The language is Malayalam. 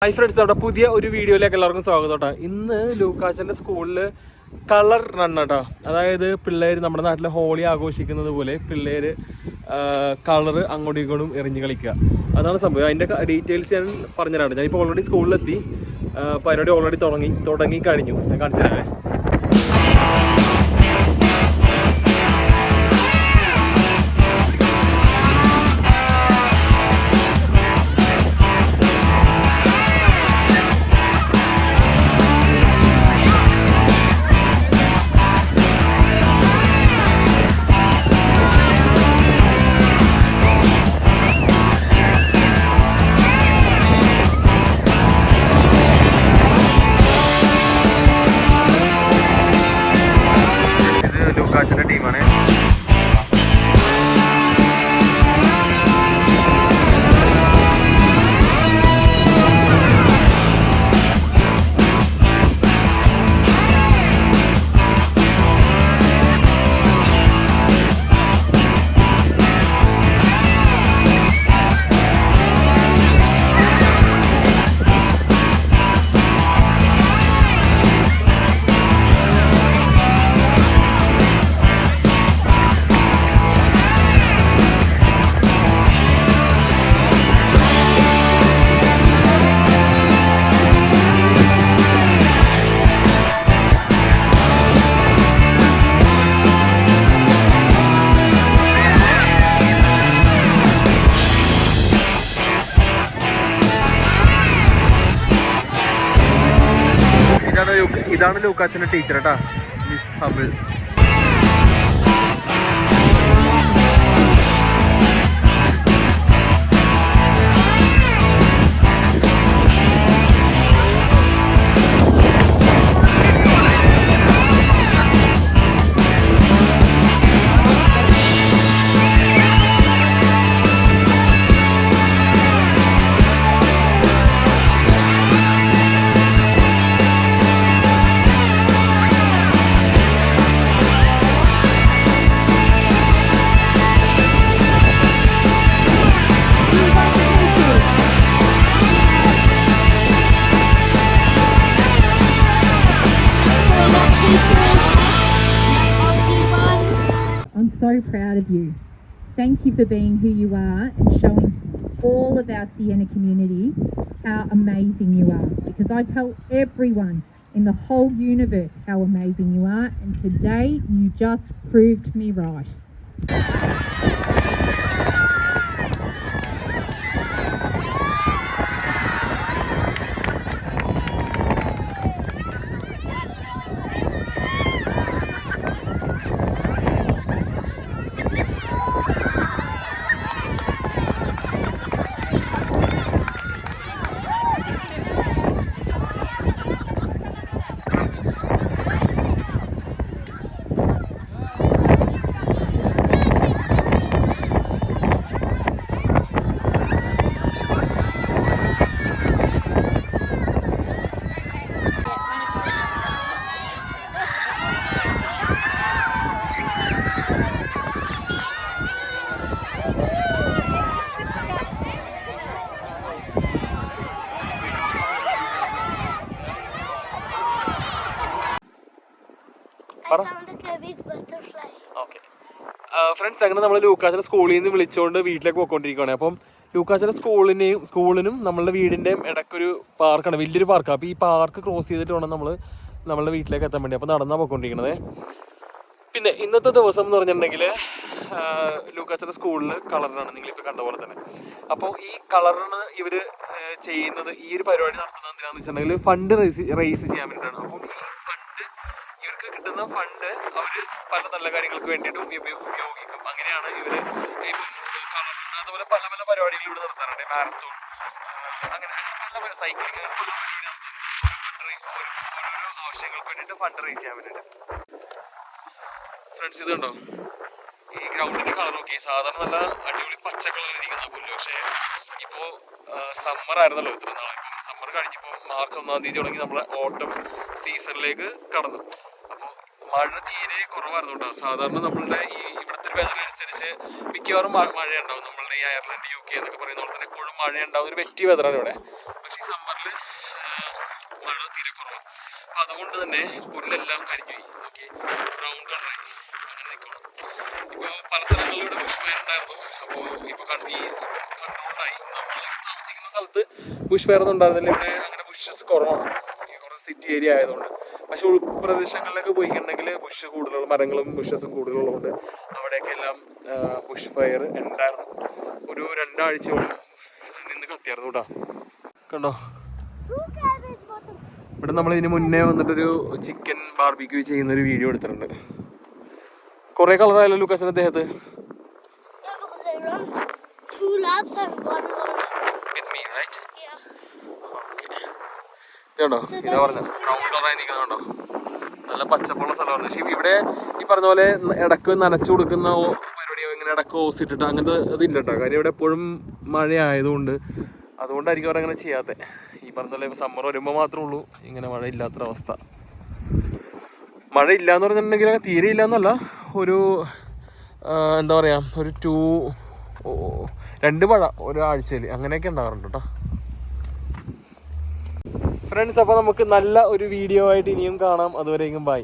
ഹായ് ഫ്രണ്ട്സ്, നമ്മുടെ പുതിയ ഒരു വീഡിയോയിലേക്ക് എല്ലാവർക്കും സ്വാഗതം കേട്ടോ. ഇന്ന് ലൂക്കാച്ചൻ്റെ സ്കൂളിൽ കളർ റൺ കേട്ടോ. അതായത് പിള്ളേർ നമ്മുടെ നാട്ടിലെ ഹോളി ആഘോഷിക്കുന്നത് പോലെ പിള്ളേർ കളറ് അങ്ങോട്ടും ഇങ്ങോട്ടും എറിഞ്ഞ് കളിക്കുക. അതാണ് സംഭവം. അതിൻ്റെ ഡീറ്റെയിൽസ് ഞാൻ പറഞ്ഞുതരാം. ഞാനിപ്പോൾ ഓൾറെഡി സ്കൂളിലെത്തി. പരിപാടി ഓൾറെഡി തുടങ്ങി കഴിഞ്ഞു. ഞാൻ കാണിച്ചു തരാമേ. ലൂക്കാച്ചൻ്റെ ടീമാണ്. ഇതാണ് ലൂക്കാച്ചൻ്റെ ടീച്ചർ കേട്ടാ, miss Hubble. I'm so proud of you. Thank you for being who you are and showing all of our Siena community how amazing you are. Because I tell everyone in the whole universe how amazing you are, and today you just proved me right. Friends, അങ്ങനെ നമ്മൾ ലൂക്കാച്ചൻ്റെ സ്കൂളിൽ നിന്ന് വിളിച്ചുകൊണ്ട് വീട്ടിലേക്ക് പോയിക്കൊണ്ടിരിക്കുകയാണ്. അപ്പം ലൂക്കാച്ചൻ്റെ സ്കൂളിനും നമ്മളുടെ വീടിൻ്റെയും ഇടയ്ക്കൊരു പാർക്കാണ്, വലിയൊരു പാർക്കാണ്. അപ്പോൾ ഈ പാർക്ക് ക്രോസ് ചെയ്തിട്ട് വേണം നമ്മളുടെ വീട്ടിലേക്ക് എത്താൻ വേണ്ടി. അപ്പോൾ നടന്നാണ് പോയിക്കൊണ്ടിരിക്കണത്. പിന്നെ ഇന്നത്തെ ദിവസം എന്ന് പറഞ്ഞിട്ടുണ്ടെങ്കിൽ ലൂക്കാച്ചൻ്റെ സ്കൂളിൽ കളറിനാണ്, നിങ്ങളിപ്പോൾ കണ്ട പോലെ തന്നെ. അപ്പോൾ ഈ കളറിന് ഇവർ ചെയ്യുന്നത്, ഈ ഒരു പരിപാടി നടത്തുന്നത് എന്തിനാണെന്ന് വെച്ചിട്ടുണ്ടെങ്കിൽ ഫണ്ട് റേസ് ചെയ്യാൻ വേണ്ടിയിട്ടാണ്. അപ്പം ഇവർക്ക് കിട്ടുന്ന ഫണ്ട് അവർ പല നല്ല കാര്യങ്ങൾക്ക് വേണ്ടിയിട്ടും ഉപയോഗിക്കും. അങ്ങനെയാണ് ഇവർ അതുപോലെ പല പല പരിപാടികൾ ഇവിടെ നടത്താറുണ്ട്. മാരത്തോൺ, അങ്ങനെ പല സൈക്ലിംഗ്, അങ്ങനെ പല പരിപാടി നടത്തും. ഓരോരോ ആവശ്യങ്ങൾക്ക് വേണ്ടിയിട്ട് ഫണ്ട് റേസ് ചെയ്യാൻ വേണ്ടിയിട്ട്. ഫ്രണ്ട്സ്, ഇത് കണ്ടോ, ഈ ഗ്രൗണ്ടിൻ്റെ കളർ നോക്കി. സാധാരണ നല്ല അടിപൊളി പച്ച കളറിലിരിക്കുന്ന പുല്ല്. പക്ഷേ ഇപ്പോൾ സമ്മർ ആയിരുന്നല്ലോ ഇത്ര നാളെ. ഇപ്പം സമ്മർ കഴിഞ്ഞിപ്പോൾ മാർച്ച് 1-ാം തീയതി തുടങ്ങി നമ്മളെ ഓട്ടം സീസണിലേക്ക് കടന്നു. അപ്പോൾ മഴ തീരെ കുറവായിരുന്നു കേട്ടോ. സാധാരണ നമ്മളുടെ ഈ ഇവിടുത്തെ ഒരു വെതർ അനുസരിച്ച് മിക്കവാറും മഴയുണ്ടാവും. നമ്മളുടെ ഈ അയർലൻഡ്, UK എന്നൊക്കെ പറയുന്ന പോലെ തന്നെ എപ്പോഴും മഴയുണ്ടാവും. ഒരു വെറ്റി വെതറാണ് ഇവിടെ. പക്ഷേ ഈ സമ്മറിൽ മഴ തീരെ കുറവാണ്. അപ്പം അതുകൊണ്ട് തന്നെ പുല്ലെല്ലാം കരിഞ്ഞു പോയി. ഓക്കെ, ബ്രൗൺ കളറായി അങ്ങനെ നിൽക്കണം. ഇപ്പോൾ പല സ്ഥലങ്ങളിലും ഇവിടെ ബുഷ് ഫയർ ഉണ്ടായിരുന്നു. അപ്പോൾ ഇപ്പോൾ കൺട്രോളായി. നമ്മൾ താമസിക്കുന്ന സ്ഥലത്ത് ബുഷ് ഫയർ ഒന്നും ഉണ്ടായിരുന്നില്ല. ഇവിടെ അങ്ങനെ ബുഷസ് കുറവാണ്, കുറച്ച് സിറ്റി ഏരിയ ആയതുകൊണ്ട്. പക്ഷെ ഉൾപ്രദേശങ്ങളിലൊക്കെ പോയിട്ടുണ്ടെങ്കിൽ ബുഷ് കൂടുതലുള്ള മരങ്ങളും ബുഷസും കൂടുതലുള്ളതുകൊണ്ട് അവിടെയൊക്കെ എല്ലാം ബുഷ് ഫയർ ഉണ്ടായിരുന്നു. ഒരു 2 ആഴ്ചയോളം നിന്ന് കത്തിയായിരുന്നു കേട്ടോ. കണ്ടോ, ഇവിടെ നമ്മൾ ഇതിന് മുന്നേ വന്നിട്ടൊരു ചിക്കൻ ബാർബിക്യൂ ചെയ്യുന്നൊരു വീഡിയോ എടുത്തിട്ടുണ്ട്. കുറേ കളറായല്ലോ ലൂക്കാസിൻ്റെ ദേഹത്ത്. കണ്ടോ, ഇതാ പറഞ്ഞ ബ്രൗൺ കളറായി നിൽക്കുന്നത് കണ്ടോ, നല്ല പച്ചപ്പുള്ള സ്ഥലമാണ്. പക്ഷേ ഇവിടെ ഈ പറഞ്ഞ പോലെ ഇടക്ക് നനച്ചു കൊടുക്കുന്ന പരിപാടിയോ ഇങ്ങനെ ഇടക്ക് ഓസിട്ടിട്ട് അങ്ങനത്തെ ഇതില്ല കേട്ടോ. കാര്യം ഇവിടെ എപ്പോഴും മഴ ആയതുകൊണ്ട്, അതുകൊണ്ടായിരിക്കും അവരങ്ങനെ ചെയ്യാത്തത്. ഈ പറഞ്ഞ പോലെ സമ്മർ വരുമ്പോൾ മാത്രമേ ഉള്ളൂ ഇങ്ങനെ മഴ ഇല്ലാത്തൊരവസ്ഥ. മഴ ഇല്ലയെന്ന് പറഞ്ഞിട്ടുണ്ടെങ്കിൽ തീരെ ഇല്ല എന്നല്ല, ഒരു എന്താ പറയുക, ഒരു 2 മഴ ഒരാഴ്ചയിൽ അങ്ങനെയൊക്കെ ഉണ്ടാകാറുണ്ട് കേട്ടോ. ഫ്രണ്ട്സ്, അപ്പോൾ നമുക്ക് നല്ല ഒരു വീഡിയോ ആയിട്ട് ഇനിയും കാണാം. അതുവരേക്കും ബൈ.